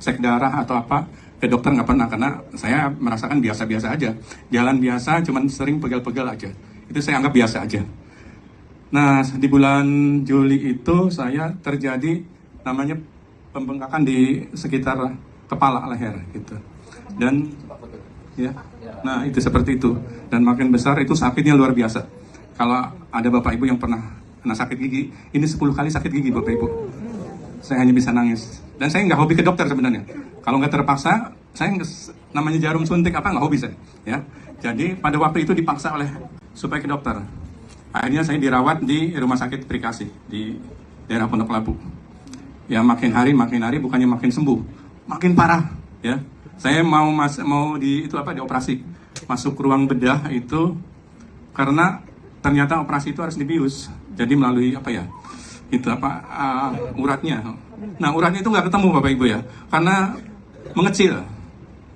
cek darah atau apa ke dokter nggak pernah, karena saya merasakan biasa-biasa aja, jalan biasa, cuman sering pegel-pegel aja, itu saya anggap biasa aja. Nah, di bulan Juli itu saya terjadi namanya pembengkakan di sekitar kepala leher gitu, dan ya, nah itu seperti itu, dan makin besar itu sakitnya luar biasa. Kalau ada bapak ibu yang pernah kena sakit gigi, ini 10 kali sakit gigi bapak ibu. Saya hanya bisa nangis, dan saya nggak hobi ke dokter sebenarnya. Kalau nggak terpaksa, saya namanya jarum suntik apa nggak hobi saya, ya. Jadi pada waktu itu dipaksa oleh supaya ke dokter. Akhirnya saya dirawat di rumah sakit Prikasih di daerah Pondok Labu. Ya makin hari bukannya makin sembuh, makin parah, ya. Saya mau dioperasi, masuk ruang bedah itu karena ternyata operasi itu harus dibius. Jadi melalui uratnya. Nah, uratnya itu nggak ketemu Bapak Ibu ya, karena mengecil.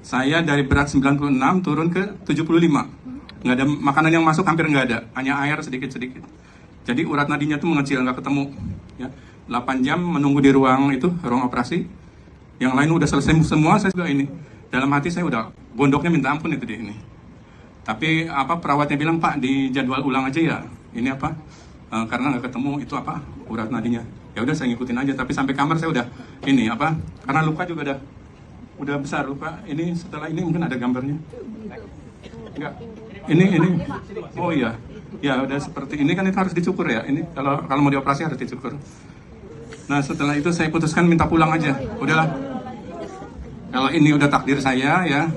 Saya dari berat 96 turun ke 75. Nggak ada makanan yang masuk, hampir nggak ada, hanya air sedikit-sedikit. Jadi urat nadinya itu mengecil, nggak ketemu. Ya. 8 jam menunggu di ruang operasi. Yang lain udah selesai semua, saya juga ini. Dalam hati saya udah gondoknya minta ampun itu di ini. Tapi perawatnya bilang, Pak, di jadwal ulang aja ya. Ini karena nggak ketemu itu urat nadinya. Ya udah saya ngikutin aja. Tapi sampai kamar saya udah karena luka juga udah besar luka. Ini setelah ini mungkin ada gambarnya. Enggak. Ini. Oh iya. Ya udah seperti ini kan, itu harus dicukur ya. Ini kalau mau dioperasi harus dicukur. Nah setelah itu saya putuskan minta pulang aja. Udahlah. Kalau ini udah takdir saya ya,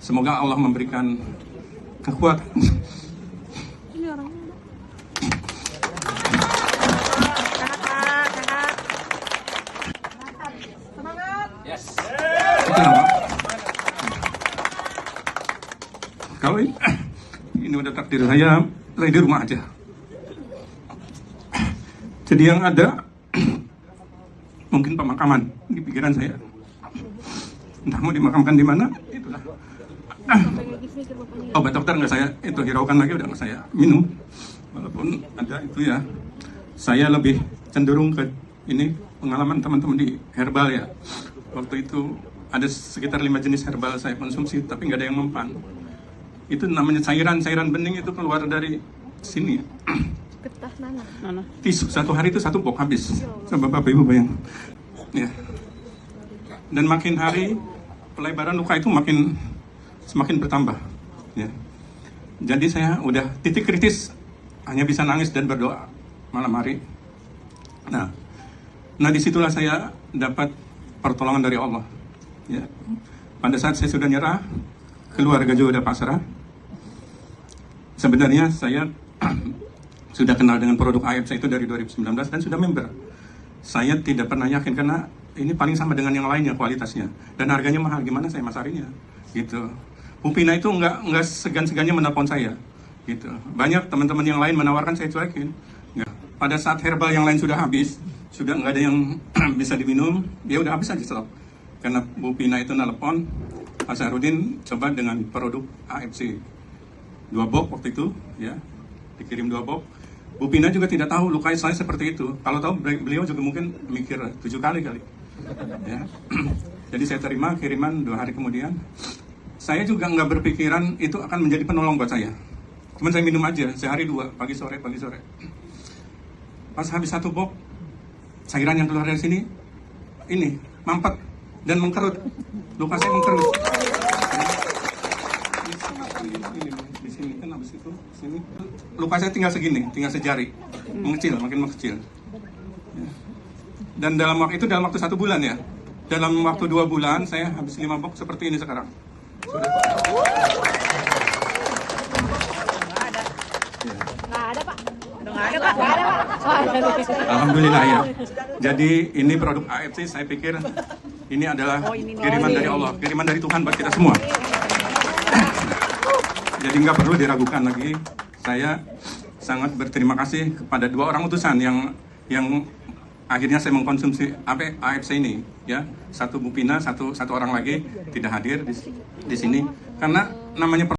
semoga Allah memberikan kekuatan. Yes. Kalau ini udah takdir saya di rumah aja. Jadi yang ada mungkin pemakaman di pikiran saya. Entah mau dimakamkan di mana, itulah. Obat dokter nggak saya hiraukan lagi, udah nggak saya minum. Walaupun ada itu ya, saya lebih cenderung ke ini pengalaman teman-teman di herbal ya. Waktu itu ada sekitar 5 jenis herbal saya konsumsi, tapi nggak ada yang mempan. Itu namanya cairan bening itu keluar dari sini. Getah nana. Tisu satu hari itu 1 box habis. Coba Bapak Ibu bayang. Ya. Dan makin hari pelebaran luka itu semakin bertambah. Ya. Jadi saya udah titik kritis, hanya bisa nangis dan berdoa malam hari. Nah disitulah saya dapat pertolongan dari Allah. Ya. Pada saat saya sudah nyerah, keluarga juga udah pasrah. Sebenarnya saya sudah kenal dengan produk AFC itu dari 2019 dan sudah member. Saya tidak pernah yakin karena ini paling sama dengan yang lainnya kualitasnya dan harganya mahal, gimana saya masarinya gitu. Bupina itu nggak segan-segannya menelpon saya gitu. Banyak teman-teman yang lain menawarkan, saya cuekin. Nggak. Pada saat herbal yang lain sudah habis, sudah nggak ada yang bisa diminum, dia udah habis aja stok. Karena Bupina itu nelpon, Pak Sahrudin coba dengan produk AFC 2 box waktu itu ya, dikirim 2 box. Bupina juga tidak tahu luka saya seperti itu. Kalau tahu beliau juga mungkin mikir 7 kali. Ya. Jadi saya terima kiriman 2 hari kemudian. Saya juga nggak berpikiran itu akan menjadi penolong buat saya. Cuman saya minum aja sehari 2, pagi sore. Pas habis 1 box, cairan yang keluar dari sini ini mampet dan mengkerut. Luka saya mengkerut. Di sini kan habis itu sini. Luka saya tinggal segini, tinggal sejari. Makin mengecil. Ya. Dan dalam waktu 1 bulan ya. Dalam waktu 2 bulan saya habis 5 box seperti ini sekarang. Sudah. Nggak ada Pak. Alhamdulillah ya. Jadi ini produk AFC, saya pikir ini adalah kiriman dari Allah, kiriman dari Tuhan buat kita semua. Jadi nggak perlu diragukan lagi. Saya sangat berterima kasih kepada 2 orang utusan yang akhirnya saya mengkonsumsi AFC ini, ya. 1 Bupina, satu orang lagi tidak hadir di sini karena namanya